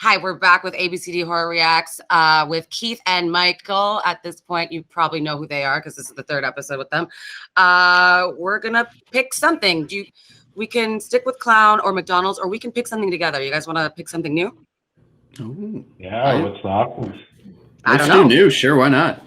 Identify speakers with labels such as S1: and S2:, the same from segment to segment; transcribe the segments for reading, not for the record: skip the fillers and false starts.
S1: Hi, we're back with ABCD Horror Reacts with Keith and Michael. At this point, you probably know who they are because this is the third episode with them. We're gonna pick something. We can stick with clown or McDonald's, or we can pick something together. You guys want to pick something new?
S2: Ooh,
S3: yeah, what's the options?
S2: Let's do new. Sure, why not?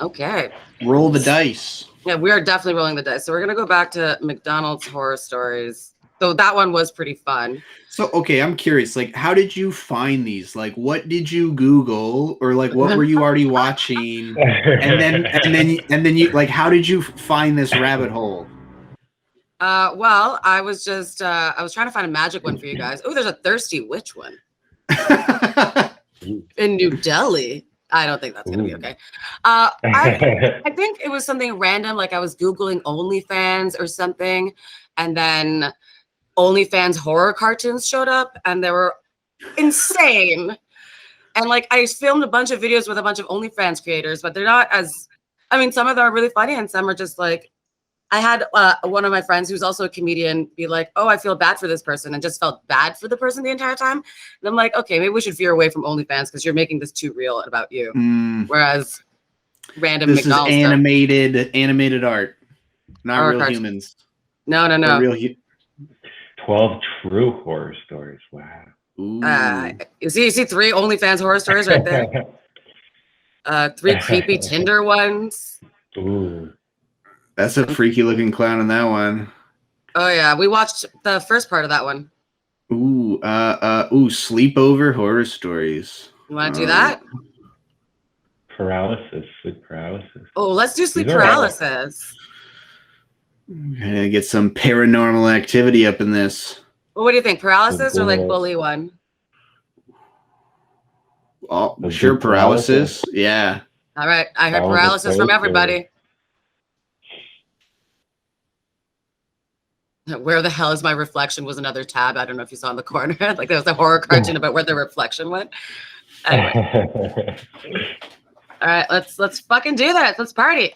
S1: Okay.
S2: Roll the dice.
S1: Yeah, we are definitely rolling the dice. So we're gonna go back to McDonald's horror stories. So that one was pretty fun.
S2: So, okay, I'm curious, like, how did you find these? Like, what did you Google, or like, what were you already watching? And then you, like, how did you find this rabbit hole?
S1: Well, I was just, I was trying to find a magic one for you guys. Oh, there's a thirsty witch one in New Delhi. I don't think that's gonna be okay. I think it was something random, like I was Googling OnlyFans or something, and then OnlyFans horror cartoons showed up, and they were insane. And like I filmed a bunch of videos with a bunch of OnlyFans creators, but they're not as, I mean, some of them are really funny and some are just like, I had one of my friends who's also a comedian be like, oh, I feel bad for this person, and just felt bad for the person the entire time. And I'm like, okay, maybe we should veer away from OnlyFans because you're making this too real about you. Whereas random McDonald's
S2: is animated art, not real humans.
S1: No.
S2: Real
S3: 12 true horror stories. Wow.
S1: You see 3 OnlyFans horror stories right there. 3 creepy Tinder ones.
S3: Ooh.
S2: That's a freaky looking clown in that one.
S1: Oh yeah, we watched the first part of that one.
S2: Ooh, sleepover horror stories.
S1: You want to do that?
S3: Paralysis, sleep paralysis.
S1: Oh, let's do sleep paralysis.
S2: Gonna get some paranormal activity up in this.
S1: Well, what do you think, paralysis or like bully one?
S2: Oh, sure, paralysis. Yeah.
S1: All right, I heard paralysis from everybody. Where the hell is my reflection was another tab. I don't know if you saw in the corner. Like there was a horror cartoon about where the reflection went. Anyway. All right, let's fucking do this. Let's party.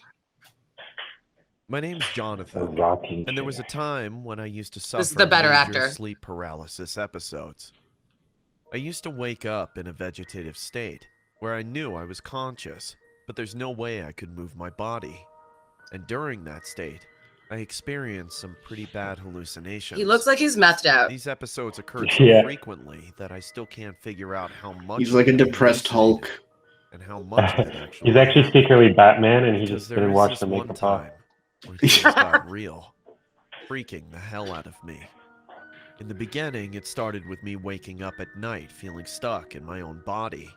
S4: My name's Jonathan, and there was a time when I used to suffer major sleep paralysis episodes. I used to wake up in a vegetative state where I knew I was conscious, but there's no way I could move my body. And during that state, I experienced some pretty bad hallucinations.
S1: He looks like he's methed out.
S4: These episodes occurred so frequently that I still can't figure out how much.
S2: He's like a depressed Hulk.
S4: And how much of it actually
S3: He's actually secretly Batman, and he just didn't watch the makeup off.
S4: Things got real, freaking the hell out of me. In the beginning, it started with me waking up at night feeling stuck in my own body.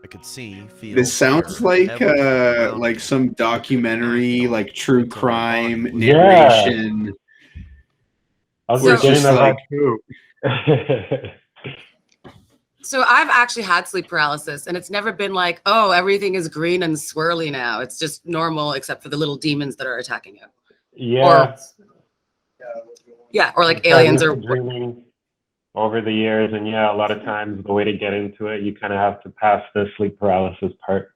S4: I could see, feel.
S2: This sounds like some documentary, like true crime narration.
S3: I was getting that too.
S1: So I've actually had sleep paralysis, and it's never been like, oh, everything is green and swirly now. It's just normal, except for the little demons that are attacking you.
S3: Yeah.
S1: Or like aliens or
S3: dreaming over the years, and yeah, a lot of times the way to get into it, you kind of have to pass the sleep paralysis part.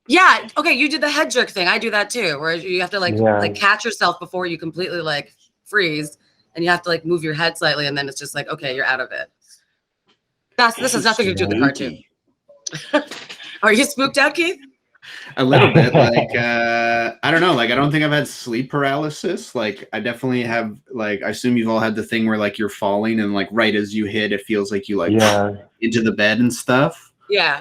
S1: Yeah. Okay, you did the head jerk thing. I do that too, where you have to like catch yourself before you completely like freeze, and you have to like move your head slightly, and then it's just like, okay, you're out of it. This has nothing to do with the cartoon. Are you spooked out, Keith?
S2: A little bit. Like I don't know. Like I don't think I've had sleep paralysis. Like I definitely have. Like I assume you've all had the thing where like you're falling and like right as you hit, it feels like you like into the bed and stuff.
S1: Yeah.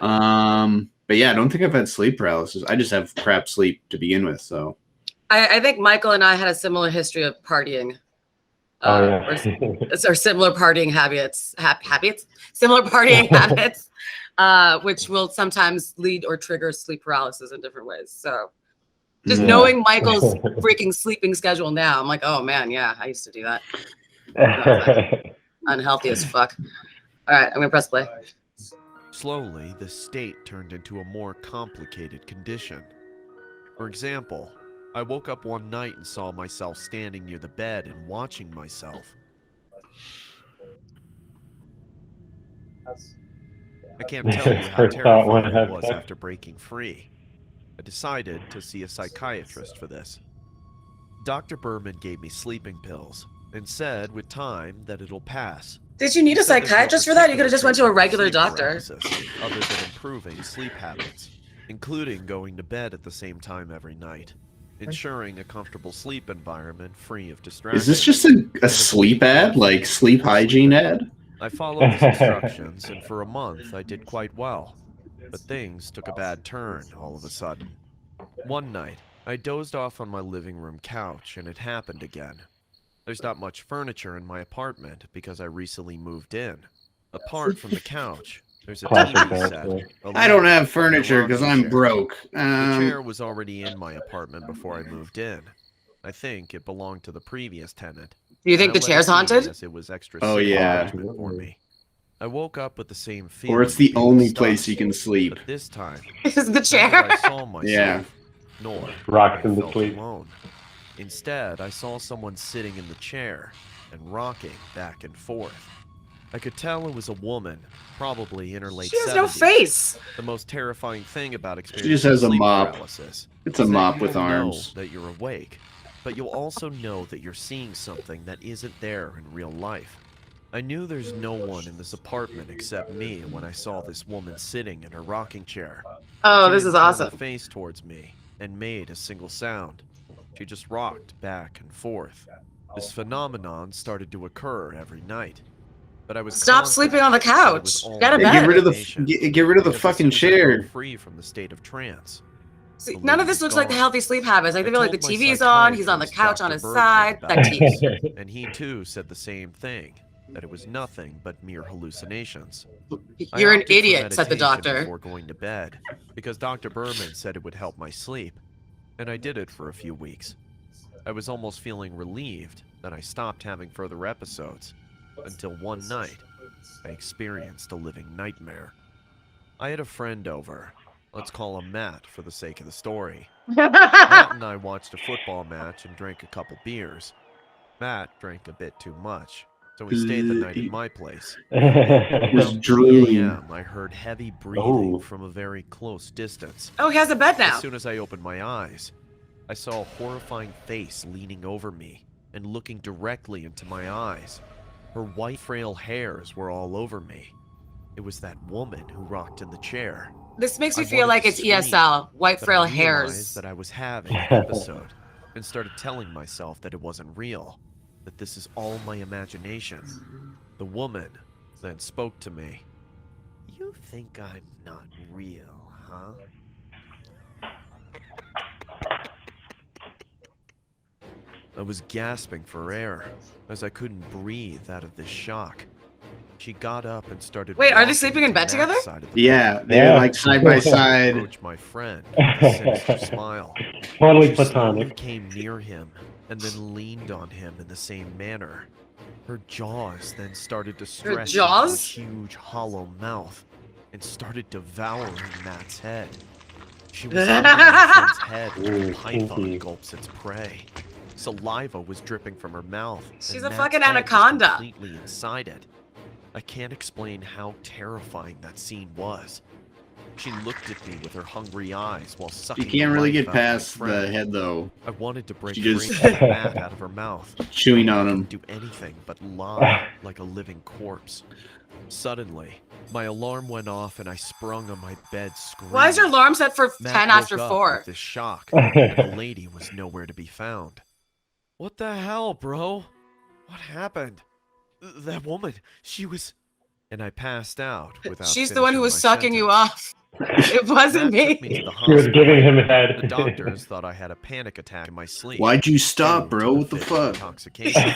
S2: But yeah, I don't think I've had sleep paralysis. I just have crap sleep to begin with. So
S1: I think Michael and I had a similar history of partying. Or similar partying habits, similar partying habits, which will sometimes lead or trigger sleep paralysis in different ways. So just knowing Michael's freaking sleeping schedule now, I'm like, oh man, yeah, I used to do that. Unhealthy as fuck. All right, I'm gonna press play.
S4: Slowly, the state turned into a more complicated condition. For example, I woke up one night and saw myself standing near the bed and watching myself. I can't tell you how terrifying it was after breaking free. I decided to see a psychiatrist for this. Dr. Berman gave me sleeping pills and said with time that it'll pass,
S1: Did you need a psychiatrist for that? You could have just went to a regular doctor.
S4: Other than improving sleep habits, including going to bed at the same time every night, ensuring a comfortable sleep environment free of distractions.
S2: Is this just a sleep ad? Like sleep hygiene ad?
S4: I followed his instructions, and for a month I did quite well. But things took a bad turn all of a sudden. One night, I dozed off on my living room couch, and it happened again. There's not much furniture in my apartment because I recently moved in. Apart from the couch, there's a TV set.
S2: I don't have furniture because I'm broke.
S4: The chair was already in my apartment before I moved in. I think it belonged to the previous tenant.
S1: Do you think the chair's haunted?
S4: It was extra
S2: oh yeah.
S4: for me. I woke up with the same feeling.
S2: Or it's the only place you can sleep.
S4: But this time,
S1: is the chair?
S4: I saw myself,
S2: yeah.
S4: Nor
S3: rocks in
S4: I
S3: the
S4: felt
S3: sleep.
S4: alone. Instead, I saw someone sitting in the chair and rocking back and forth. I could tell it was a woman, probably in her late 70s.
S1: She has no face.
S4: The most terrifying thing about experiencing
S2: She just has a
S4: sleep
S2: mop.
S4: paralysis
S2: It's a mop with
S4: you'll
S2: arms.
S4: know that you're awake, but you'll also know that you're seeing something that isn't there in real life. I knew there's no one in this apartment except me when I saw this woman sitting in her rocking chair.
S1: Oh,
S4: She
S1: this is
S4: didn't turn
S1: awesome.
S4: her face towards me and made a single sound. She just rocked back and forth. This phenomenon started to occur every night. But I was
S1: Stop sleeping on the couch. Get a bed.
S2: Get rid of the fucking chair.
S4: Free from the state of trance.
S1: See, none of this looks like the healthy sleep habits. Like they feel like the TV's on, he's on the couch on his side. That TV.
S4: And he too said the same thing, that it was nothing but mere hallucinations.
S1: You're
S4: I
S1: an
S4: opted for
S1: idiot, said the
S4: meditation
S1: doctor.
S4: Before going to bed, because Dr. Berman said it would help my sleep, and I did it for a few weeks. I was almost feeling relieved that I stopped having further episodes, until one night, I experienced a living nightmare. I had a friend over. Let's call him Matt for the sake of the story. Matt and I watched a football match and drank a couple beers. Matt drank a bit too much, so he stayed the night at my place.
S2: Was drooling.
S4: I heard heavy breathing from a very close distance.
S1: Oh, he has a bed now.
S4: As soon as I opened my eyes, I saw a horrifying face leaning over me and looking directly into my eyes. Her white, frail hairs were all over me. It was that woman who rocked in the chair.
S1: This makes me feel like it's ESL, white frail
S4: I
S1: hairs.
S4: realized that I was having an episode and started telling myself that it wasn't real, that this is all my imagination. The woman then spoke to me. You think I'm not real, huh? I was gasping for air, as I couldn't breathe out of this shock. She got up and started.
S1: Wait, are they sleeping in bed together?
S2: Yeah, they're like side by side.
S4: Approached my friend with a sinister smile.
S3: Totally
S4: She
S3: platonic.
S4: slowly came near him and then leaned on him in the same manner. Her jaws then started to stretch into a
S1: jaws?
S4: huge hollow mouth and started devouring Matt's head. She was holding my friend's head like a python gulps its prey. Saliva was dripping from her mouth.
S1: She's
S4: and
S1: a
S4: Matt's
S1: fucking
S4: head was
S1: anaconda.
S4: completely inside it. I can't explain how terrifying that scene was. She looked at me with her hungry eyes while sucking.
S2: You can't really
S4: life
S2: get
S4: out of my
S2: past
S4: friend.
S2: the head though.
S4: I wanted to break
S2: She
S4: free
S2: just-
S4: from Matt out of her mouth.
S2: Chewing on him.
S4: Do anything but lie like a living corpse. Suddenly, my alarm went off and I sprung on my bed screaming.
S1: Why is your alarm set for
S4: Matt
S1: 10
S4: woke
S1: after
S4: up
S1: 4?
S4: with this shock, and the lady was nowhere to be found. What the hell, bro? What happened? That woman, she was... And I passed out without
S1: She's the one who
S4: finishing
S1: was
S4: my
S1: sucking you
S4: sentence.
S1: off. It wasn't
S4: Matt took
S1: me.
S4: me to the
S3: She was
S4: hospital.
S3: giving him head.
S4: The doctors thought I had a panic attack in my sleep.
S2: Why'd you stop,
S4: due to
S2: bro? What the
S4: fit
S2: fuck?
S4: Intoxication.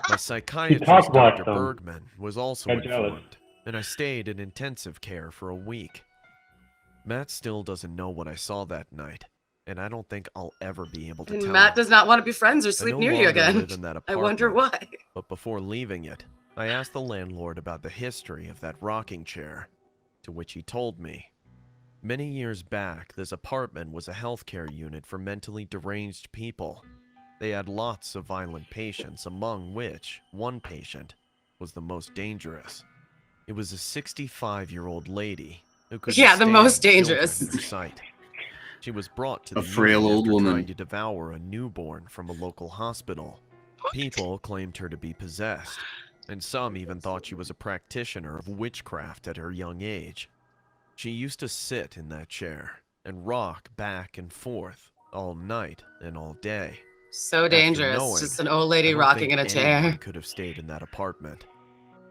S4: My psychiatrist,
S3: talk about
S4: Dr.
S3: them.
S4: Bergman, was also
S3: I'm jealous.
S4: informed, and I stayed in intensive care for a week. Matt still doesn't know what I saw that night, and I don't think I'll ever be able to
S1: And
S4: tell
S1: Matt
S4: him.
S1: does not want to be friends or
S4: I
S1: sleep
S4: no
S1: near you
S4: longer
S1: again.
S4: live in that
S1: I wonder
S4: apartment,
S1: why.
S4: But before leaving it, I asked the landlord about the history of that rocking chair, to which he told me. Many years back, this apartment was a healthcare unit for mentally deranged people. They had lots of violent patients, among which one patient was the most dangerous. It was a 65-year-old lady who could
S1: Yeah, the most dangerous.
S4: Sight. She was brought to
S2: A
S4: the
S2: frail
S4: unit
S2: old
S4: after
S2: woman.
S4: trying to devour a newborn from a local hospital. People claimed her to be possessed. and some even thought she was a practitioner of witchcraft at her young age. She used to sit in that chair and rock back and forth all night and all day.
S1: So dangerous. Just an old lady rocking in a chair.
S4: Anyone could have stayed in that apartment.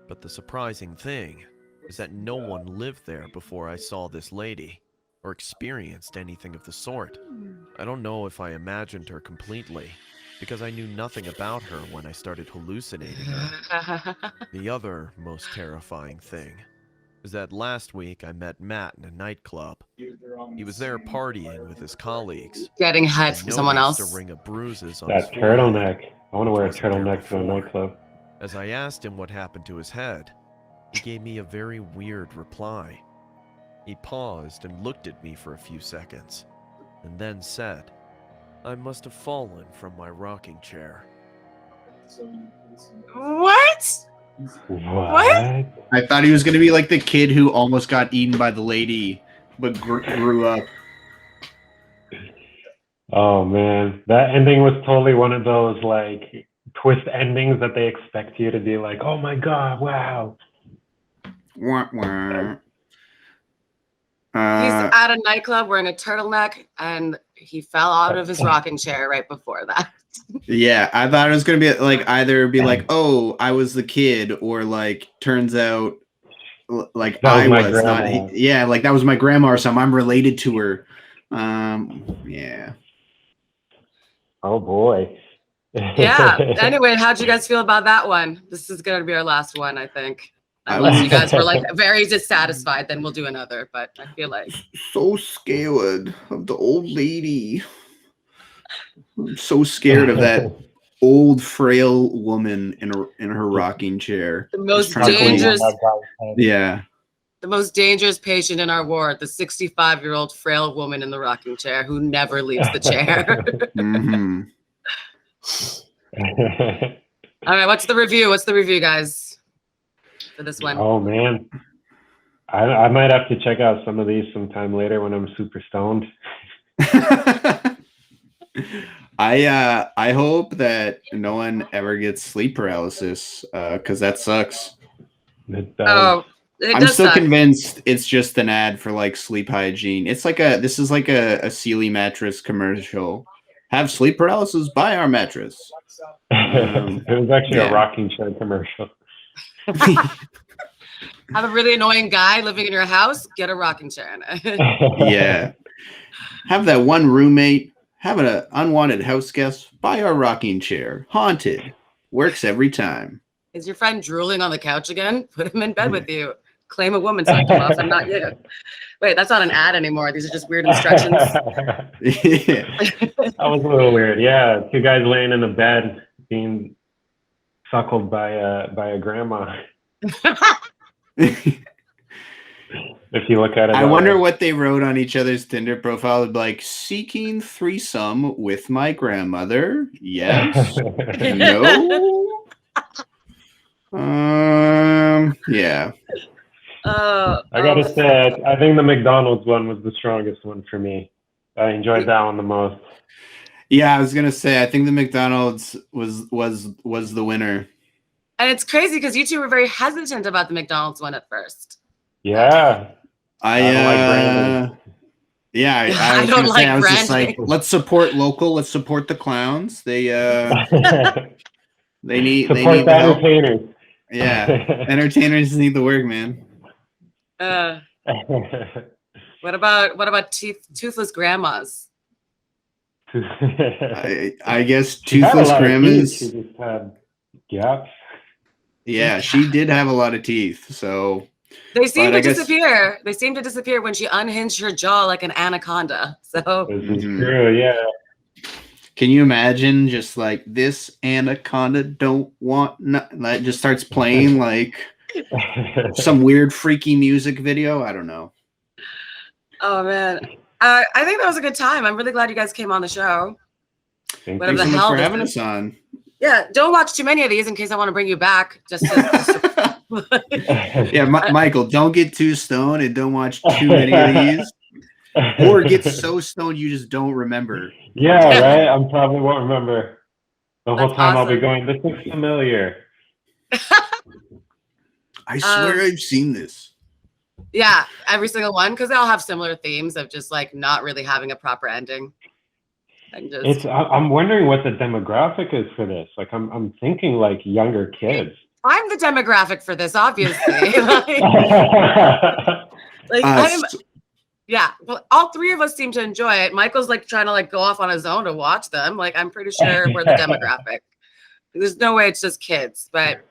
S4: But the surprising thing is that no one lived there before I saw this lady or experienced anything of the sort. I don't know if I imagined her completely, because I knew nothing about her when I started hallucinating her. The other most terrifying thing is that last week I met Matt in a nightclub. He was there partying with his colleagues.
S1: Getting head from someone else.
S4: A ring of bruises on
S3: that turtleneck. I want to wear a turtleneck to a nightclub.
S4: As I asked him what happened to his head, he gave me a very weird reply. He paused and looked at me for a few seconds, and then said, "I must have fallen from my rocking chair."
S1: What?
S3: What?
S2: I thought he was going to be like the kid who almost got eaten by the lady, but grew up.
S3: Oh, man. That ending was totally one of those, like, twist endings that they expect you to be like, oh, my God, wow.
S2: Wah, wah.
S1: He's at a nightclub wearing a turtleneck, and he fell out of his rocking chair right before that.
S2: Yeah, I thought it was gonna be like either be like, oh, I was the kid, or like turns out like I was not. Yeah, like that was my grandma or something. I'm related to her. Yeah.
S3: Oh boy.
S1: Yeah. Anyway, how'd you guys feel about that one? This is gonna be our last one, I think. Unless you guys were like very dissatisfied, then we'll do another. But I feel like
S2: so scared of the old lady. I'm so scared of that old frail woman in her rocking chair.
S1: The most dangerous.
S2: Yeah.
S1: The most dangerous patient in our ward, the 65-year-old frail woman in the rocking chair who never leaves the chair.
S2: Mm-hmm.
S1: All right, what's the review? What's the review, guys, for this one?
S3: Oh man, I might have to check out some of these sometime later when I'm super stoned.
S2: I hope that no one ever gets sleep paralysis, because that sucks. I'm still convinced it's just an ad for like sleep hygiene. It's like this is like a Sealy mattress commercial. Have sleep paralysis? Buy our mattress.
S3: It was actually a rocking chair commercial.
S1: Have a really annoying guy living in your house? Get a rocking chair.
S2: Yeah. Have that one roommate. Have an unwanted house guest. Buy our rocking chair. Haunted. Works every time. Is
S1: your friend drooling on the couch again? Put him in bed with you. Claim a woman sucked him off and not you. Wait, that's not an ad anymore. These are just weird instructions.
S3: Yeah. That was a little weird. Yeah, two guys laying in a bed being suckled by a grandma. If you look at it,
S2: I wonder what they wrote on each other's Tinder profile. It'd be like, seeking threesome with my grandmother. Yes. No. Yeah.
S3: I gotta say, I think the McDonald's one was the strongest one for me. I enjoyed that one the most.
S2: Yeah, I was gonna say, I think the McDonald's was the winner.
S1: And it's crazy because you two were very hesitant about the McDonald's one at first.
S3: Yeah.
S2: I don't like I was just like, let's support local, let's support the clowns. They need
S3: support
S2: the
S3: entertainers.
S2: Yeah. Entertainers need the work, man.
S1: What about toothless grandmas?
S2: I guess toothless grandmas. Yeah, she did have a lot of teeth, so
S1: they seem to disappear. They seem to disappear when she unhinged her jaw like an anaconda. So
S3: this is true, yeah.
S2: Can you imagine just like this anaconda don't want that just starts playing like some weird freaky music video? I don't know.
S1: Oh man. I think that was a good time. I'm really glad you guys came on the show.
S2: Thanks so much for having us on.
S1: Yeah, don't watch too many of these in case I want to bring you back.
S2: Yeah, Michael, don't get too stoned and don't watch too many of these. Or get so stoned you just don't remember.
S3: Yeah, right? I probably won't remember. The whole time awesome. I'll be going, this looks familiar.
S2: I swear I've seen this.
S1: Yeah, every single one, because they all have similar themes of just like not really having a proper ending. And just
S3: I'm wondering what the demographic is for this. Like I'm thinking like younger kids.
S1: I'm the demographic for this, obviously. Yeah, well, all three of us seem to enjoy it. Michael's like trying to like go off on his own to watch them. Like, I'm pretty sure we're the demographic. There's no way it's just kids, but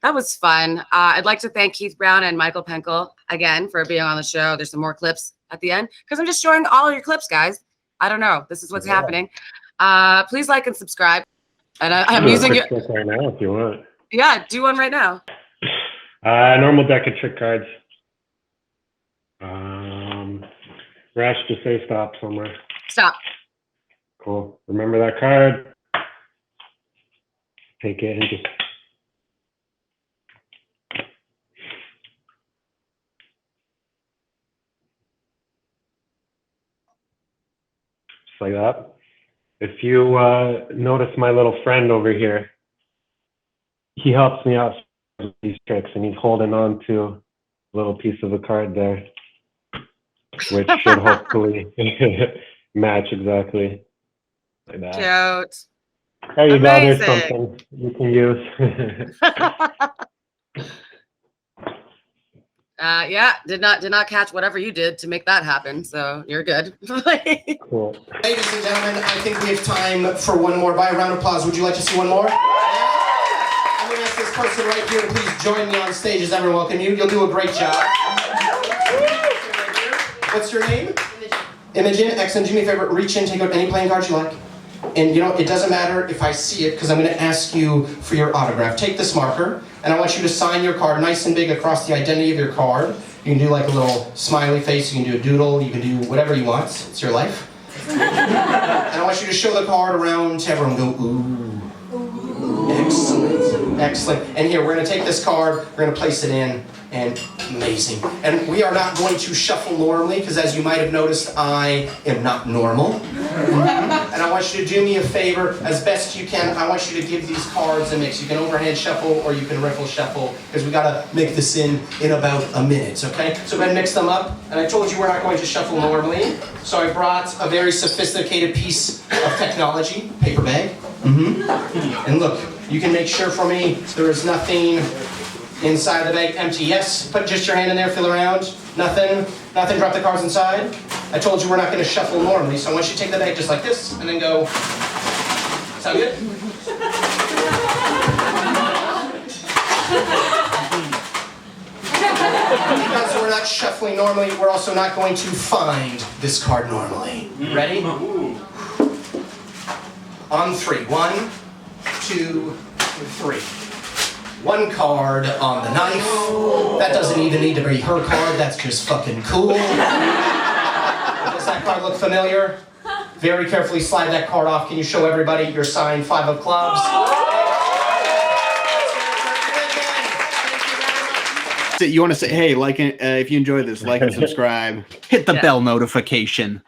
S1: that was fun. I'd like to thank Keith Brown and Michael Penkul again for being on the show. There's some more clips at the end because I'm just showing all of your clips, guys. I don't know. This is what's happening. Please like and subscribe. And I'm using it
S3: right now if you want.
S1: Yeah, do one right now.
S3: Normal deck of trick cards. Rash, just say stop somewhere.
S1: Stop.
S3: Cool. Remember that card. Take it and just. Just like that. If you notice my little friend over here, he helps me out with these tricks, and he's holding on to a little piece of a card there, which should hopefully match exactly like that.
S1: Cute.
S3: There you go. There's something you can use.
S1: Yeah, did not catch whatever you did to make that happen, so you're good.
S3: Cool.
S5: Ladies and gentlemen, I think we have time for one more. By a round of applause, would you like to see one more? I'm going to ask this person right here to please join me on stage as everyone welcome you. You'll do a great job. What's your name? Imogen. Excellent. Do me a favor, reach in, take out any playing cards you like. And you know, it doesn't matter if I see it because I'm going to ask you for your autograph. Take this marker, and I want you to sign your card nice and big across the identity of your card. You can do like a little smiley face, you can do a doodle, you can do whatever you want. It's your life. And I want you to show the card around to everyone. Go, ooh. Excellent. Excellent. And here, we're going to take this card, we're going to place it in, and amazing. And we are not going to shuffle normally, because as you might have noticed, I am not normal. And I want you to do me a favor, as best you can, I want you to give these cards a mix. You can overhand shuffle, or you can riffle shuffle, because we got to make this in about a minute, okay? So go ahead and mix them up. And I told you we're not going to shuffle normally, so I brought a very sophisticated piece of technology, paper bag. And look, you can make sure for me there is nothing inside the bag. Empty, yes. Put just your hand in there, feel around. Nothing, drop the cards inside. I told you we're not going to shuffle normally, so I want you to take the bag just like this, and then go. Sound good? Because we're not shuffling normally, we're also not going to find this card normally. Ready? On three. 1, 2, 3. One card on the knife. That doesn't even need to be her card, that's just fucking cool. Does that card look familiar? Very carefully slide that card off. Can you show everybody your signed 5 of clubs?
S2: You want to say, hey, like, if you enjoy this, like and subscribe. Hit the bell notification.